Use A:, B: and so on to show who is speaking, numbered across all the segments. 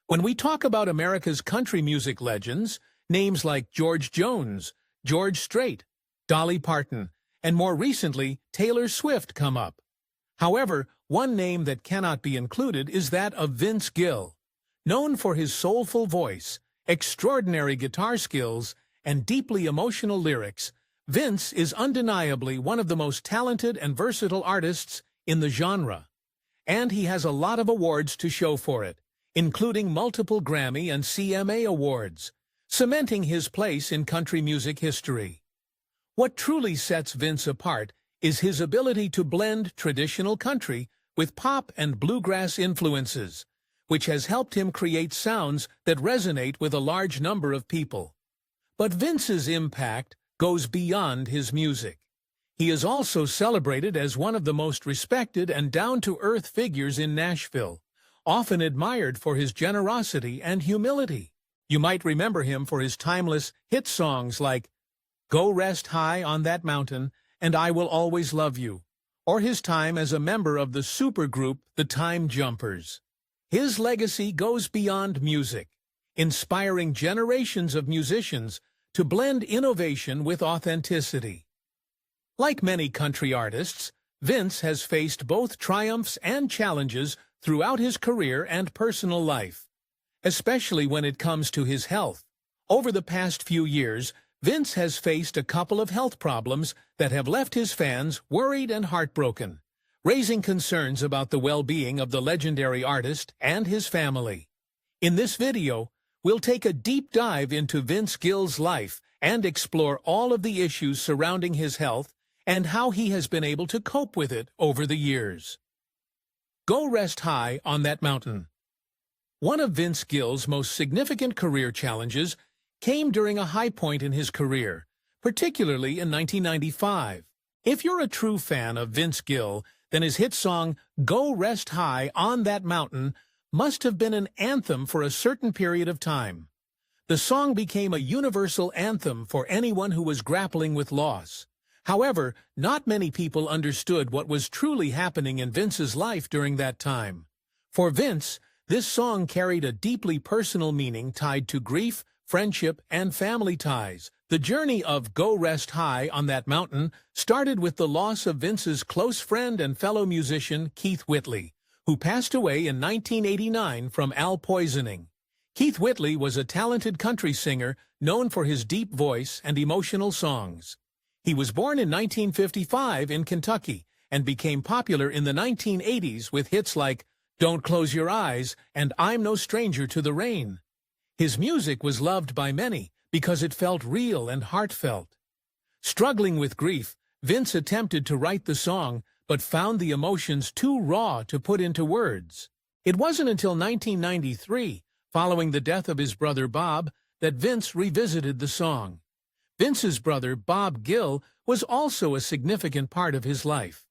A: When we talk about America's country music legends, names like George Jones, George Strait, Dolly Parton, and more recently, Taylor Swift come up. However, one name that cannot be included is that of Vince Gill. Known for his soulful voice, extraordinary guitar skills, and deeply emotional lyrics, Vince is undeniably one of the most talented and versatile artists in the genre. And he has a lot of awards to show for it, including multiple Grammy and CMA awards, cementing his place in country music history. What truly sets Vince apart is his ability to blend traditional country with pop and bluegrass influences, which has helped him create sounds that resonate with a large number of people. But Vince's impact goes beyond his music. He is also celebrated as one of the most respected and down-to-earth figures in Nashville, often admired for his generosity and humility. You might remember him for his timeless hit songs like Go Rest High on That Mountain and I Will Always Love You, or his time as a member of the supergroup The Time Jumpers. His legacy goes beyond music, inspiring generations of musicians to blend innovation with authenticity. Like many country artists, Vince has faced both triumphs and challenges throughout his career and personal life, especially when it comes to his health. Over the past few years, Vince has faced a couple of health problems that have left his fans worried and heartbroken, raising concerns about the well-being of the legendary artist and his family. In this video, we'll take a deep dive into Vince Gill's life and explore all of the issues surrounding his health and how he has been able to cope with it over the years. Go Rest High on That Mountain. One of Vince Gill's most significant career challenges came during a high point in his career, particularly in 1995. If you're a true fan of Vince Gill, then his hit song, Go Rest High on That Mountain, must have been an anthem for a certain period of time. The song became a universal anthem for anyone who was grappling with loss. However, not many people understood what was truly happening in Vince's life during that time. For Vince, this song carried a deeply personal meaning tied to grief, friendship, and family ties. The journey of Go Rest High on That Mountain started with the loss of Vince's close friend and fellow musician Keith Whitley, who passed away in 1989 from alcohol poisoning. Keith Whitley was a talented country singer known for his deep voice and emotional songs. He was born in 1955 in Kentucky and became popular in the 1980s with hits like Don't Close Your Eyes and I'm No Stranger to the Rain. His music was loved by many because it felt real and heartfelt. Struggling with grief, Vince attempted to write the song but found the emotions too raw to put into words. It wasn't until 1993, following the death of his brother Bob, that Vince revisited the song. Vince's brother, Bob Gill, was also a significant part of his life.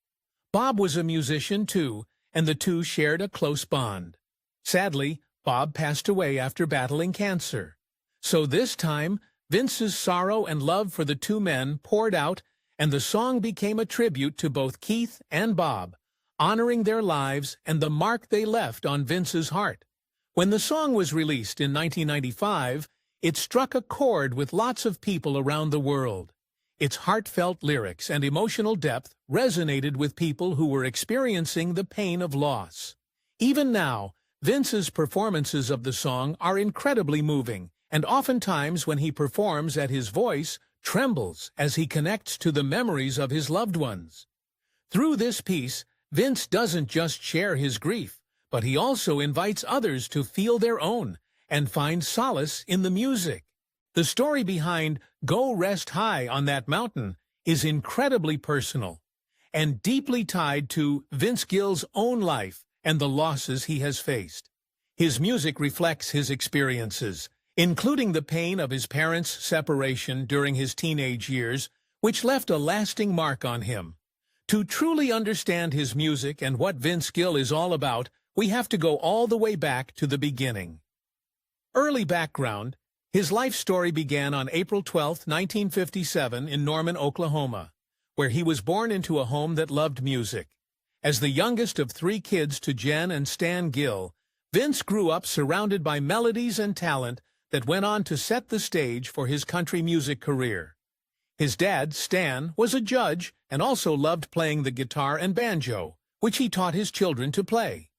A: Bob was a musician too, and the two shared a close bond. Sadly, Bob passed away after battling cancer. So this time, Vince's sorrow and love for the two men poured out, and the song became a tribute to both Keith and Bob, honoring their lives and the mark they left on Vince's heart. When the song was released in 1995, it struck a chord with lots of people around the world. Its heartfelt lyrics and emotional depth resonated with people who were experiencing the pain of loss. Even now, Vince's performances of the song are incredibly moving, and oftentimes when he performs his voice trembles as he connects to the memories of his loved ones. Through this piece, Vince doesn't just share his grief, but he also invites others to feel their own and find solace in the music. The story behind Go Rest High on That Mountain is incredibly personal and deeply tied to Vince Gill's own life and the losses he has faced. His music reflects his experiences, including the pain of his parents' separation during his teenage years, which left a lasting mark on him. To truly understand his music and what Vince Gill is all about, we have to go all the way back to the beginning. Early background: his life story began on April 12, 1957 in Norman, Oklahoma, where he was born into a home that loved music. As the youngest of 3 kids to Jen and Stan Gill, Vince grew up surrounded by melodies and talent that went on to set the stage for his country music career. His dad, Stan, was a judge and also loved playing the guitar and banjo, which he taught his children to play.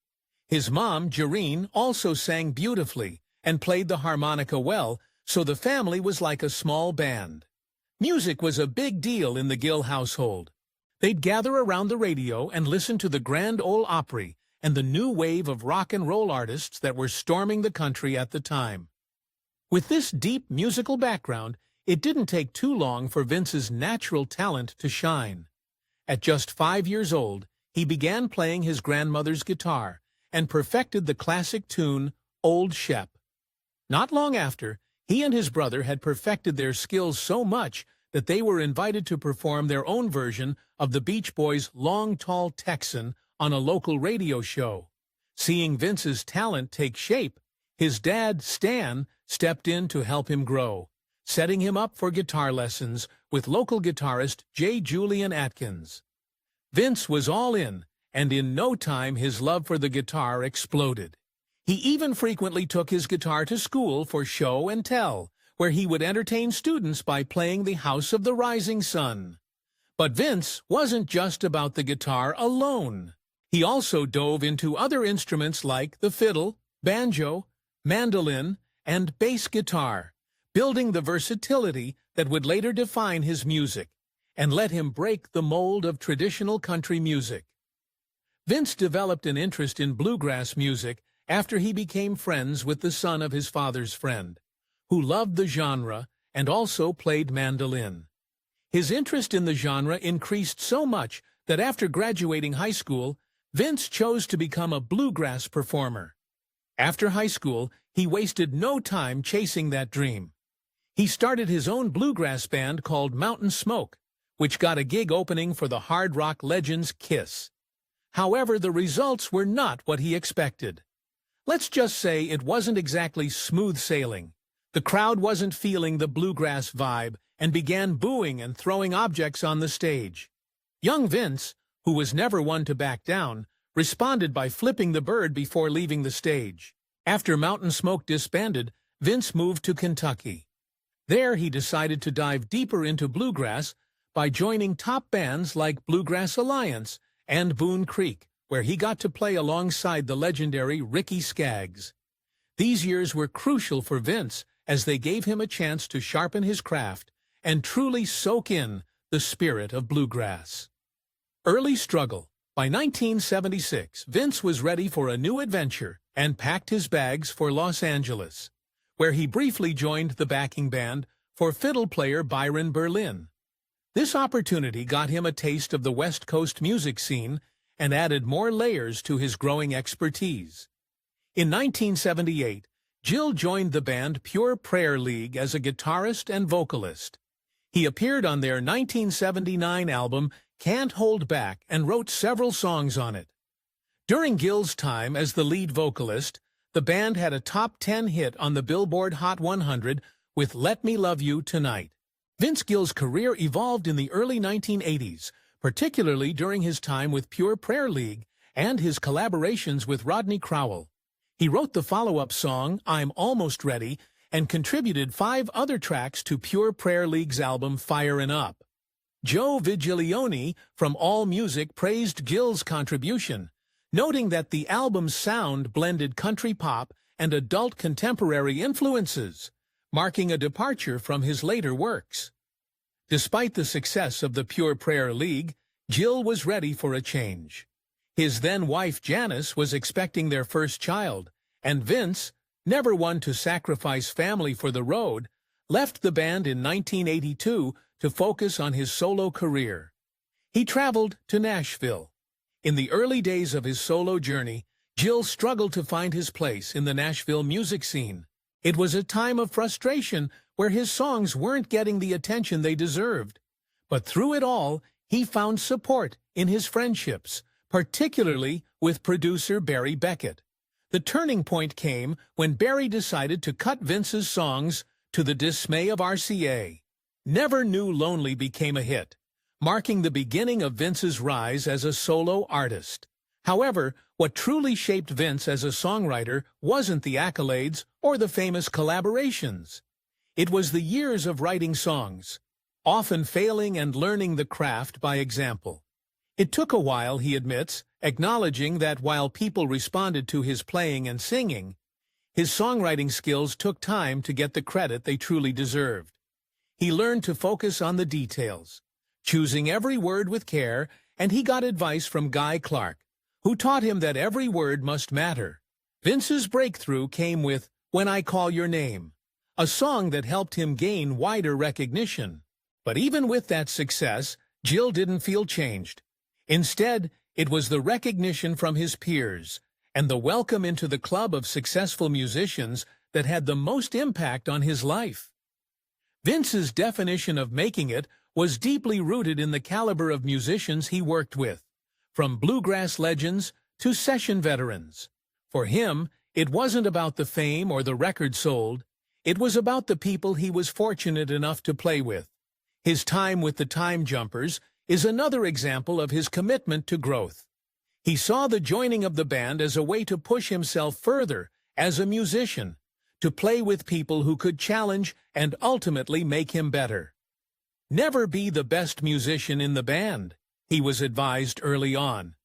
A: His mom, Jareen, also sang beautifully and played the harmonica well, so the family was like a small band. Music was a big deal in the Gill household. They'd gather around the radio and listen to the Grand Ole Opry and the new wave of rock and roll artists that were storming the country at the time. With this deep musical background, it didn't take too long for Vince's natural talent to shine. At just 5 years old, he began playing his grandmother's guitar and perfected the classic tune, Old Shep. Not long after, he and his brother had perfected their skills so much that they were invited to perform their own version of the Beach Boys' Long Tall Texan on a local radio show. Seeing Vince's talent take shape, his dad, Stan, stepped in to help him grow, setting him up for guitar lessons with local guitarist J. Julian Atkins. Vince was all in, and in no time his love for the guitar exploded. He even frequently took his guitar to school for show and tell, where he would entertain students by playing the House of the Rising Sun. But Vince wasn't just about the guitar alone. He also dove into other instruments like the fiddle, banjo, mandolin, and bass guitar, building the versatility that would later define his music and let him break the mold of traditional country music. Vince developed an interest in bluegrass music after he became friends with the son of his father's friend, who loved the genre and also played mandolin. His interest in the genre increased so much that after graduating high school, Vince chose to become a bluegrass performer. After high school, he wasted no time chasing that dream. He started his own bluegrass band called Mountain Smoke, which got a gig opening for the hard rock legends Kiss. However, the results were not what he expected. Let's just say it wasn't exactly smooth sailing. The crowd wasn't feeling the bluegrass vibe and began booing and throwing objects on the stage. Young Vince, who was never one to back down, responded by flipping the bird before leaving the stage. After Mountain Smoke disbanded, Vince moved to Kentucky. There he decided to dive deeper into bluegrass by joining top bands like Bluegrass Alliance and Boone Creek, where he got to play alongside the legendary Ricky Skaggs. These years were crucial for Vince as they gave him a chance to sharpen his craft and truly soak in the spirit of bluegrass. Early struggle. By 1976, Vince was ready for a new adventure and packed his bags for Los Angeles, where he briefly joined the backing band for fiddle player Byron Berlin. This opportunity got him a taste of the West Coast music scene and added more layers to his growing expertise. In 1978, Gill joined the band Pure Prayer League as a guitarist and vocalist. He appeared on their 1979 album Can't Hold Back and wrote several songs on it. During Gill's time as the lead vocalist, the band had a top 10 hit on the Billboard Hot 100 with Let Me Love You Tonight. Vince Gill's career evolved in the early 1980s, particularly during his time with Pure Prayer League and his collaborations with Rodney Crowell. He wrote the follow-up song, I'm Almost Ready, and contributed 5 other tracks to Pure Prayer League's album Firin' Up. Joe Vigiglione from AllMusic praised Gill's contribution, noting that the album's sound blended country pop and adult contemporary influences, marking a departure from his later works. Despite the success of the Pure Prayer League, Gill was ready for a change. His then-wife Janice was expecting their first child, and Vince, never one to sacrifice family for the road, left the band in 1982 to focus on his solo career. He traveled to Nashville. In the early days of his solo journey, Gill struggled to find his place in the Nashville music scene. It was a time of frustration where his songs weren't getting the attention they deserved. But through it all, he found support in his friendships, particularly with producer Barry Beckett. The turning point came when Barry decided to cut Vince's songs to the dismay of RCA. Never Knew Lonely became a hit, marking the beginning of Vince's rise as a solo artist. However, what truly shaped Vince as a songwriter wasn't the accolades or the famous collaborations. It was the years of writing songs, often failing and learning the craft by example. It took a while, he admits, acknowledging that while people responded to his playing and singing, his songwriting skills took time to get the credit they truly deserved. He learned to focus on the details, choosing every word with care, and he got advice from Guy Clark, who taught him that every word must matter. Vince's breakthrough came with When I Call Your Name, a song that helped him gain wider recognition. But even with that success, Gill didn't feel changed. Instead, it was the recognition from his peers and the welcome into the club of successful musicians that had the most impact on his life. Vince's definition of making it was deeply rooted in the caliber of musicians he worked with, from bluegrass legends to session veterans. For him, it wasn't about the fame or the record sold. It was about the people he was fortunate enough to play with. His time with the Time Jumpers is another example of his commitment to growth. He saw the joining of the band as a way to push himself further as a musician, to play with people who could challenge and ultimately make him better. Never be the best musician in the band, he was advised early on,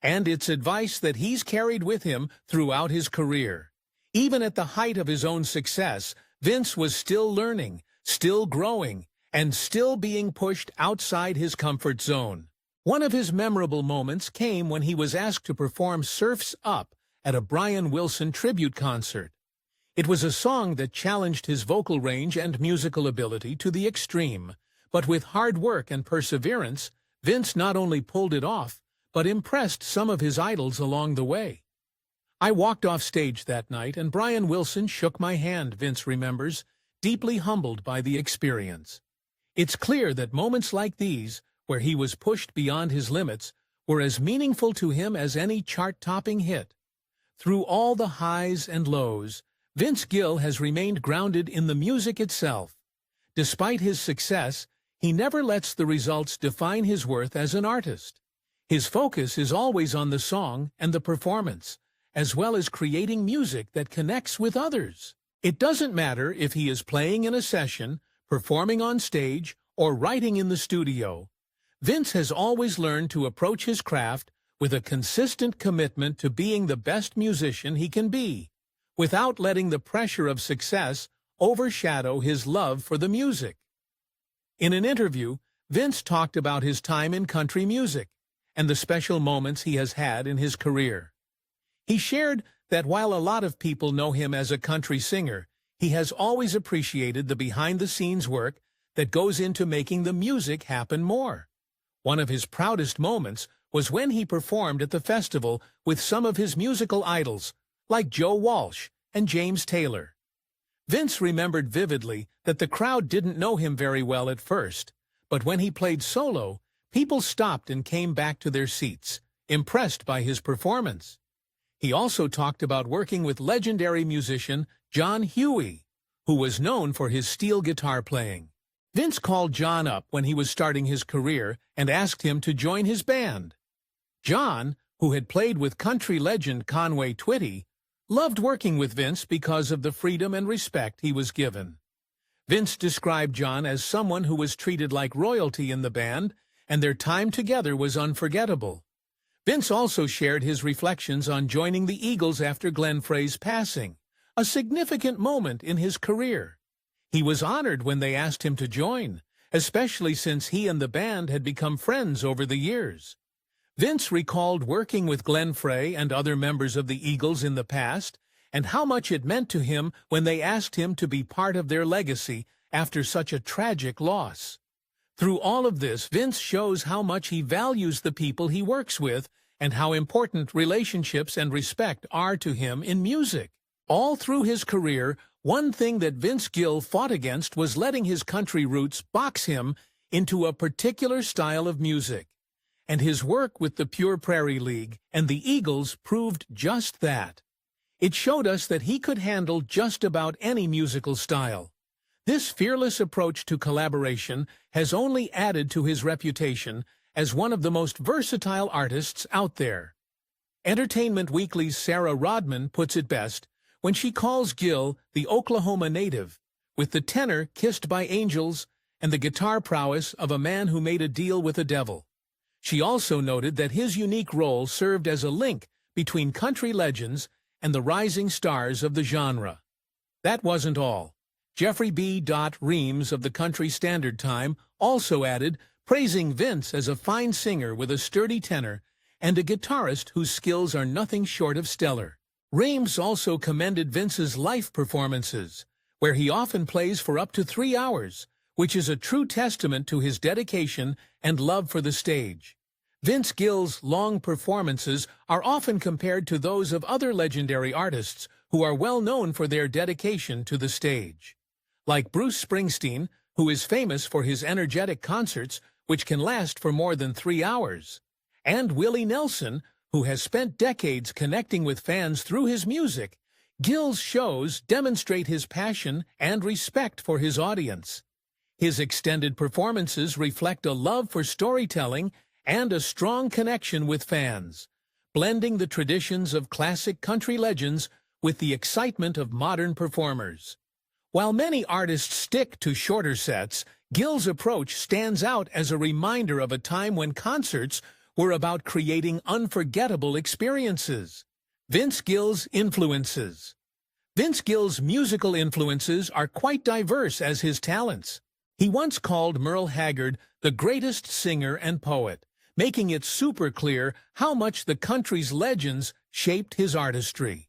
A: and it's advice that he's carried with him throughout his career. Even at the height of his own success, Vince was still learning, still growing, and still being pushed outside his comfort zone. One of his memorable moments came when he was asked to perform Surf's Up at a Brian Wilson tribute concert. It was a song that challenged his vocal range and musical ability to the extreme, but with hard work and perseverance, Vince not only pulled it off, but impressed some of his idols along the way. I walked off stage that night and Brian Wilson shook my hand, Vince remembers, deeply humbled by the experience. It's clear that moments like these, where he was pushed beyond his limits, were as meaningful to him as any chart-topping hit. Through all the highs and lows, Vince Gill has remained grounded in the music itself. Despite his success, he never lets the results define his worth as an artist. His focus is always on the song and the performance, as well as creating music that connects with others. It doesn't matter if he is playing in a session, performing on stage, or writing in the studio. Vince has always learned to approach his craft with a consistent commitment to being the best musician he can be, without letting the pressure of success overshadow his love for the music. In an interview, Vince talked about his time in country music and the special moments he has had in his career. He shared that while a lot of people know him as a country singer, he has always appreciated the behind-the-scenes work that goes into making the music happen more. One of his proudest moments was when he performed at the festival with some of his musical idols, like Joe Walsh and James Taylor. Vince remembered vividly that the crowd didn't know him very well at first, but when he played solo, people stopped and came back to their seats, impressed by his performance. He also talked about working with legendary musician John Huey, who was known for his steel guitar playing. Vince called John up when he was starting his career and asked him to join his band. John, who had played with country legend Conway Twitty, loved working with Vince because of the freedom and respect he was given. Vince described John as someone who was treated like royalty in the band, and their time together was unforgettable. Vince also shared his reflections on joining the Eagles after Glenn Frey's passing, a significant moment in his career. He was honored when they asked him to join, especially since he and the band had become friends over the years. Vince recalled working with Glenn Frey and other members of the Eagles in the past, and how much it meant to him when they asked him to be part of their legacy after such a tragic loss. Through all of this, Vince shows how much he values the people he works with and how important relationships and respect are to him in music. All through his career, one thing that Vince Gill fought against was letting his country roots box him into a particular style of music. And his work with the Pure Prairie League and the Eagles proved just that. It showed us that he could handle just about any musical style. This fearless approach to collaboration has only added to his reputation as one of the most versatile artists out there. Entertainment Weekly's Sarah Rodman puts it best when she calls Gill the Oklahoma native, with the tenor kissed by angels and the guitar prowess of a man who made a deal with the devil. She also noted that his unique role served as a link between country legends and the rising stars of the genre. That wasn't all. Jeffrey B. Reams of the Country Standard Time also added, praising Vince as a fine singer with a sturdy tenor and a guitarist whose skills are nothing short of stellar. Reams also commended Vince's live performances, where he often plays for up to 3 hours, which is a true testament to his dedication and love for the stage. Vince Gill's long performances are often compared to those of other legendary artists who are well known for their dedication to the stage. Like Bruce Springsteen, who is famous for his energetic concerts, which can last for more than 3 hours, and Willie Nelson, who has spent decades connecting with fans through his music, Gill's shows demonstrate his passion and respect for his audience. His extended performances reflect a love for storytelling and a strong connection with fans, blending the traditions of classic country legends with the excitement of modern performers. While many artists stick to shorter sets, Gill's approach stands out as a reminder of a time when concerts were about creating unforgettable experiences. Vince Gill's influences. Vince Gill's musical influences are quite diverse as his talents. He once called Merle Haggard the greatest singer and poet, making it super clear how much the country's legends shaped his artistry.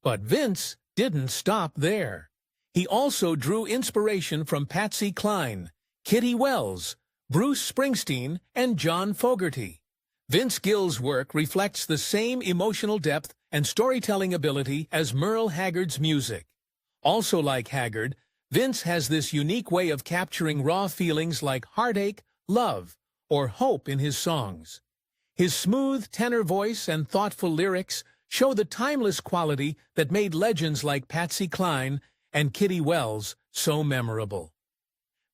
A: But Vince didn't stop there. He also drew inspiration from Patsy Cline, Kitty Wells, Bruce Springsteen, and John Fogerty. Vince Gill's work reflects the same emotional depth and storytelling ability as Merle Haggard's music. Also like Haggard, Vince has this unique way of capturing raw feelings like heartache, love, or hope in his songs. His smooth tenor voice and thoughtful lyrics show the timeless quality that made legends like Patsy Cline and Kitty Wells so memorable.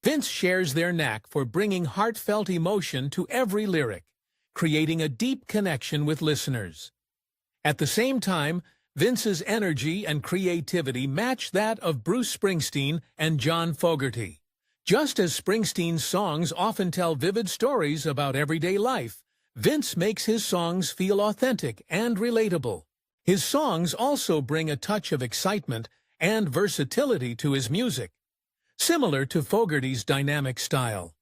A: Vince shares their knack for bringing heartfelt emotion to every lyric, creating a deep connection with listeners. At the same time, Vince's energy and creativity match that of Bruce Springsteen and John Fogerty. Just as Springsteen's songs often tell vivid stories about everyday life, Vince makes his songs feel authentic and relatable. His songs also bring a touch of excitement and versatility to his music, similar to Fogerty's dynamic style.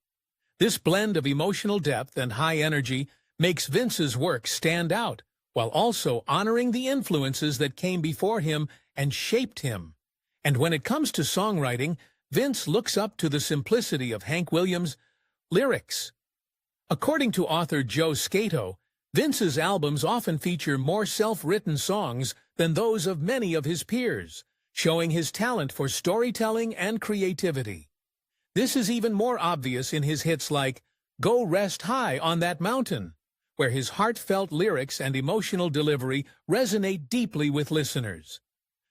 A: This blend of emotional depth and high energy makes Vince's work stand out, while also honoring the influences that came before him and shaped him. And when it comes to songwriting, Vince looks up to the simplicity of Hank Williams' lyrics. According to author Joe Scato, Vince's albums often feature more self-written songs than those of many of his peers, showing his talent for storytelling and creativity. This is even more obvious in his hits like Go Rest High on That Mountain, where his heartfelt lyrics and emotional delivery resonate deeply with listeners.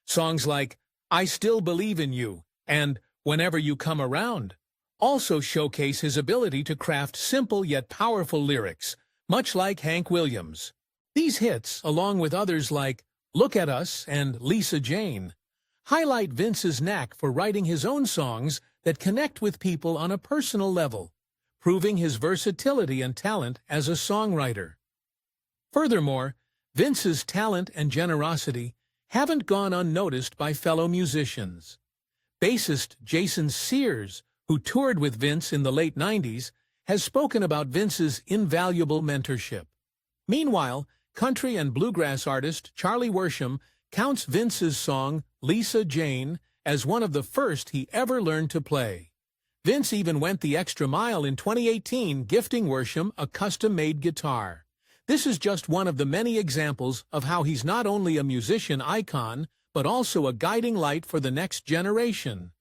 A: Songs like I Still Believe in You and Whenever You Come Around also showcase his ability to craft simple yet powerful lyrics, much like Hank Williams. These hits, along with others like Look at Us and Lisa Jane, highlight Vince's knack for writing his own songs that connect with people on a personal level, proving his versatility and talent as a songwriter. Furthermore, Vince's talent and generosity haven't gone unnoticed by fellow musicians. Bassist Jason Sears, who toured with Vince in the late 90s, has spoken about Vince's invaluable mentorship. Meanwhile, country and bluegrass artist Charlie Worsham counts Vince's song Lisa Jane as one of the first he ever learned to play. Vince even went the extra mile in 2018, gifting Worsham a custom-made guitar. This is just one of the many examples of how he's not only a musician icon, but also a guiding light for the next generation.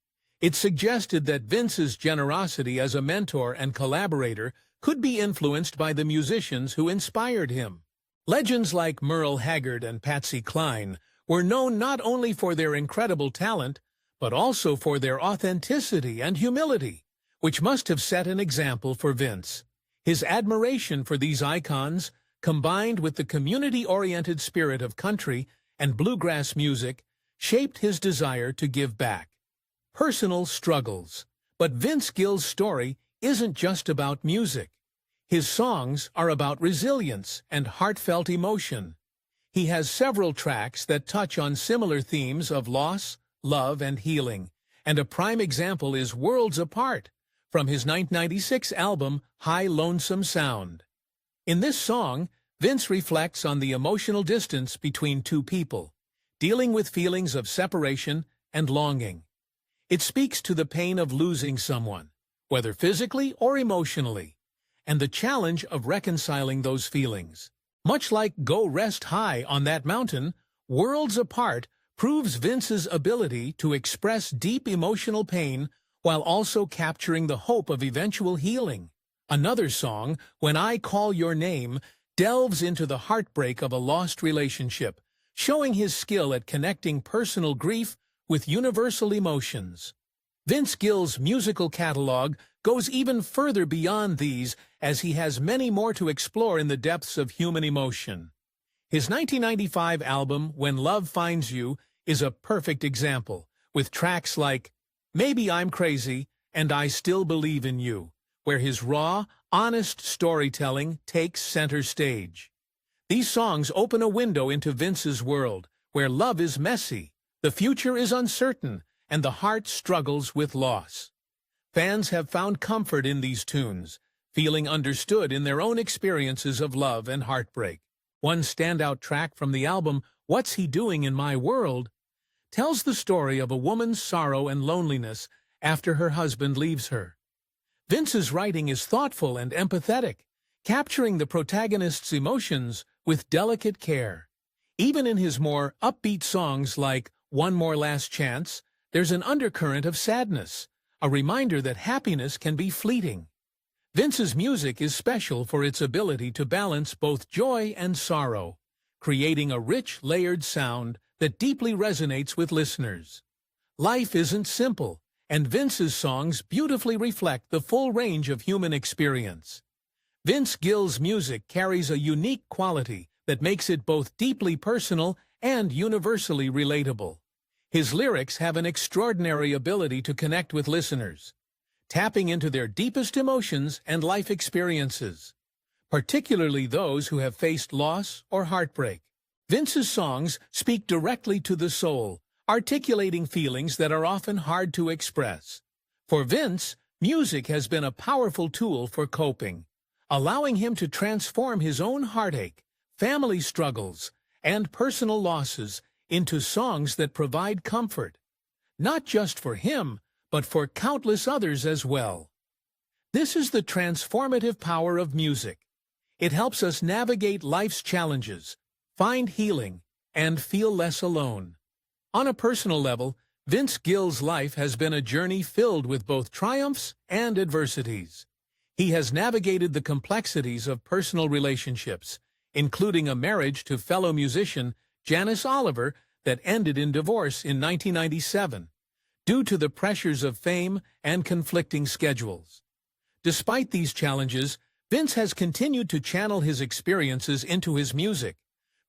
A: It suggested that Vince's generosity as a mentor and collaborator could be influenced by the musicians who inspired him. Legends like Merle Haggard and Patsy Cline were known not only for their incredible talent, but also for their authenticity and humility, which must have set an example for Vince. His admiration for these icons combined with the community-oriented spirit of country and bluegrass music, shaped his desire to give back. Personal struggles. But Vince Gill's story isn't just about music. His songs are about resilience and heartfelt emotion. He has several tracks that touch on similar themes of loss, love, and healing, and a prime example is Worlds Apart, from his 1996 album High Lonesome Sound. In this song, Vince reflects on the emotional distance between two people, dealing with feelings of separation and longing. It speaks to the pain of losing someone, whether physically or emotionally, and the challenge of reconciling those feelings. Much like Go Rest High on That Mountain, Worlds Apart proves Vince's ability to express deep emotional pain while also capturing the hope of eventual healing. Another song, When I Call Your Name, delves into the heartbreak of a lost relationship, showing his skill at connecting personal grief with universal emotions. Vince Gill's musical catalog goes even further beyond these, as he has many more to explore in the depths of human emotion. His 1995 album, When Love Finds You, is a perfect example, with tracks like Maybe I'm Crazy and I Still Believe in You, where his raw, honest storytelling takes center stage. These songs open a window into Vince's world, where love is messy, the future is uncertain, and the heart struggles with loss. Fans have found comfort in these tunes, feeling understood in their own experiences of love and heartbreak. One standout track from the album, What's He Doing in My World?, tells the story of a woman's sorrow and loneliness after her husband leaves her. Vince's writing is thoughtful and empathetic, capturing the protagonist's emotions with delicate care. Even in his more upbeat songs like One More Last Chance, there's an undercurrent of sadness, a reminder that happiness can be fleeting. Vince's music is special for its ability to balance both joy and sorrow, creating a rich, layered sound that deeply resonates with listeners. Life isn't simple, and Vince's songs beautifully reflect the full range of human experience. Vince Gill's music carries a unique quality that makes it both deeply personal and universally relatable. His lyrics have an extraordinary ability to connect with listeners, tapping into their deepest emotions and life experiences, particularly those who have faced loss or heartbreak. Vince's songs speak directly to the soul, articulating feelings that are often hard to express. For Vince, music has been a powerful tool for coping, allowing him to transform his own heartache, family struggles, and personal losses into songs that provide comfort, not just for him, but for countless others as well. This is the transformative power of music. It helps us navigate life's challenges, find healing, and feel less alone. On a personal level, Vince Gill's life has been a journey filled with both triumphs and adversities. He has navigated the complexities of personal relationships, including a marriage to fellow musician Janice Oliver that ended in divorce in 1997, due to the pressures of fame and conflicting schedules. Despite these challenges, Vince has continued to channel his experiences into his music,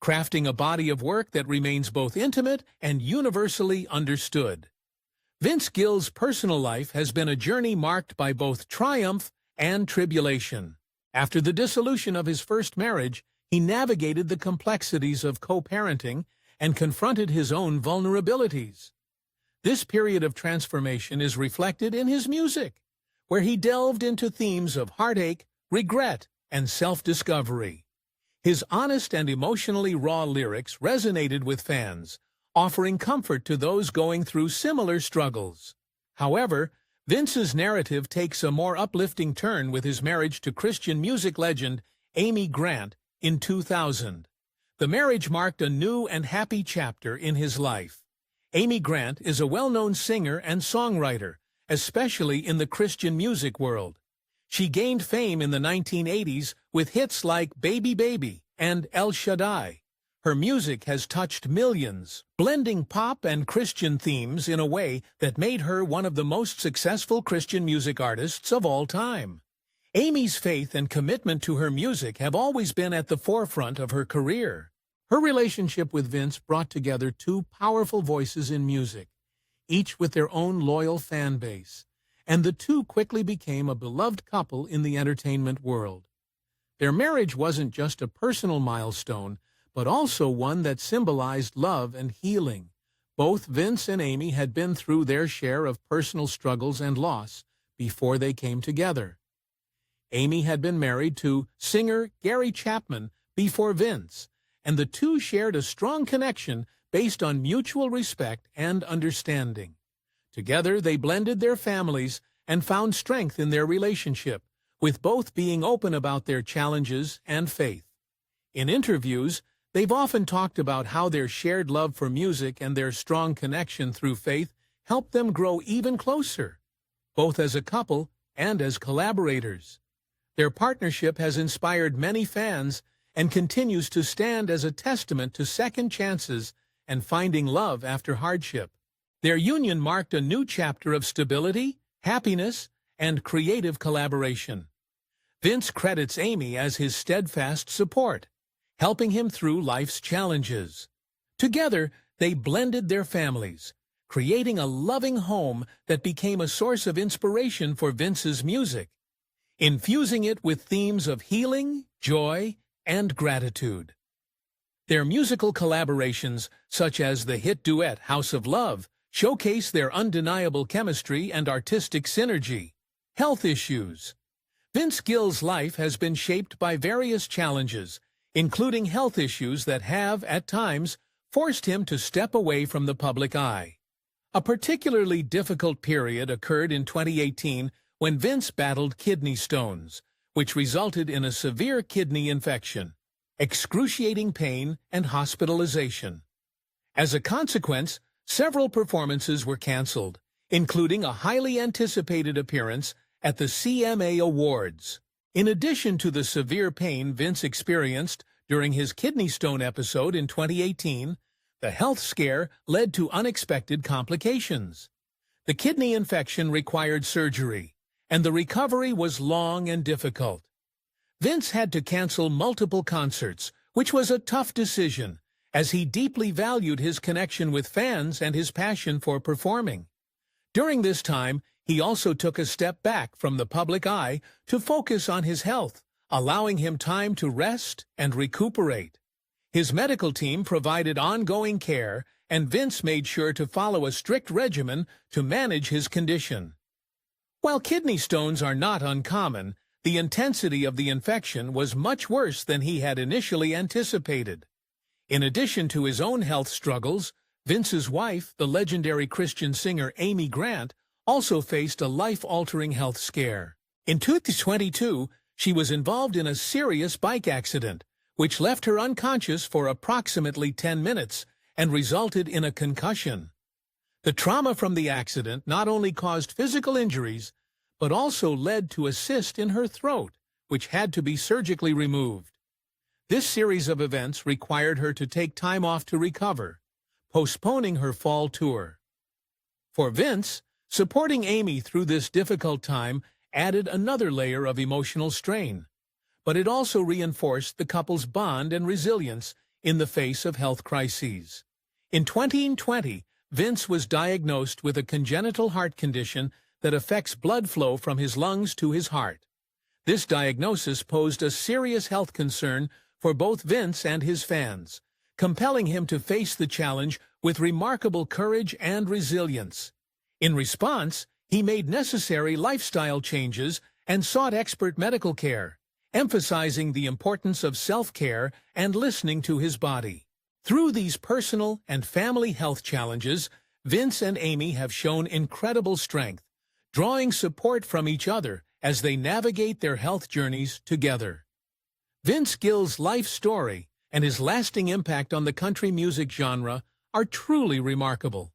A: crafting a body of work that remains both intimate and universally understood. Vince Gill's personal life has been a journey marked by both triumph and tribulation. After the dissolution of his first marriage, he navigated the complexities of co-parenting and confronted his own vulnerabilities. This period of transformation is reflected in his music, where he delved into themes of heartache, regret, and self-discovery. His honest and emotionally raw lyrics resonated with fans, offering comfort to those going through similar struggles. However, Vince's narrative takes a more uplifting turn with his marriage to Christian music legend Amy Grant in 2000. The marriage marked a new and happy chapter in his life. Amy Grant is a well-known singer and songwriter, especially in the Christian music world. She gained fame in the 1980s with hits like Baby Baby and El Shaddai. Her music has touched millions, blending pop and Christian themes in a way that made her one of the most successful Christian music artists of all time. Amy's faith and commitment to her music have always been at the forefront of her career. Her relationship with Vince brought together two powerful voices in music, each with their own loyal fan base, and the two quickly became a beloved couple in the entertainment world. Their marriage wasn't just a personal milestone, but also one that symbolized love and healing. Both Vince and Amy had been through their share of personal struggles and loss before they came together. Amy had been married to singer Gary Chapman before Vince, and the two shared a strong connection based on mutual respect and understanding. Together, they blended their families and found strength in their relationship, with both being open about their challenges and faith. In interviews, they've often talked about how their shared love for music and their strong connection through faith helped them grow even closer, both as a couple and as collaborators. Their partnership has inspired many fans and continues to stand as a testament to second chances and finding love after hardship. Their union marked a new chapter of stability, happiness, and creative collaboration. Vince credits Amy as his steadfast support, helping him through life's challenges. Together, they blended their families, creating a loving home that became a source of inspiration for Vince's music, infusing it with themes of healing, joy, and gratitude. Their musical collaborations, such as the hit duet House of Love, showcase their undeniable chemistry and artistic synergy. Health issues. Vince Gill's life has been shaped by various challenges, including health issues that have, at times, forced him to step away from the public eye. A particularly difficult period occurred in 2018 when Vince battled kidney stones, which resulted in a severe kidney infection, excruciating pain, and hospitalization. As a consequence, several performances were canceled, including a highly anticipated appearance at the CMA Awards. In addition to the severe pain Vince experienced during his kidney stone episode in 2018, the health scare led to unexpected complications. The kidney infection required surgery, and the recovery was long and difficult. Vince had to cancel multiple concerts, which was a tough decision, as he deeply valued his connection with fans and his passion for performing. During this time, he also took a step back from the public eye to focus on his health, allowing him time to rest and recuperate. His medical team provided ongoing care, and Vince made sure to follow a strict regimen to manage his condition. While kidney stones are not uncommon, the intensity of the infection was much worse than he had initially anticipated. In addition to his own health struggles, Vince's wife, the legendary Christian singer Amy Grant, also faced a life-altering health scare. In 2022, she was involved in a serious bike accident, which left her unconscious for approximately 10 minutes and resulted in a concussion. The trauma from the accident not only caused physical injuries, but also led to a cyst in her throat, which had to be surgically removed. This series of events required her to take time off to recover, postponing her fall tour. For Vince, supporting Amy through this difficult time added another layer of emotional strain, but it also reinforced the couple's bond and resilience in the face of health crises. In 2020, Vince was diagnosed with a congenital heart condition that affects blood flow from his lungs to his heart. This diagnosis posed a serious health concern for both Vince and his fans, compelling him to face the challenge with remarkable courage and resilience. In response, he made necessary lifestyle changes and sought expert medical care, emphasizing the importance of self-care and listening to his body. Through these personal and family health challenges, Vince and Amy have shown incredible strength, drawing support from each other as they navigate their health journeys together. Vince Gill's life story and his lasting impact on the country music genre are truly remarkable.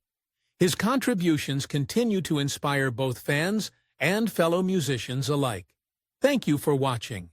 A: His contributions continue to inspire both fans and fellow musicians alike. Thank you for watching.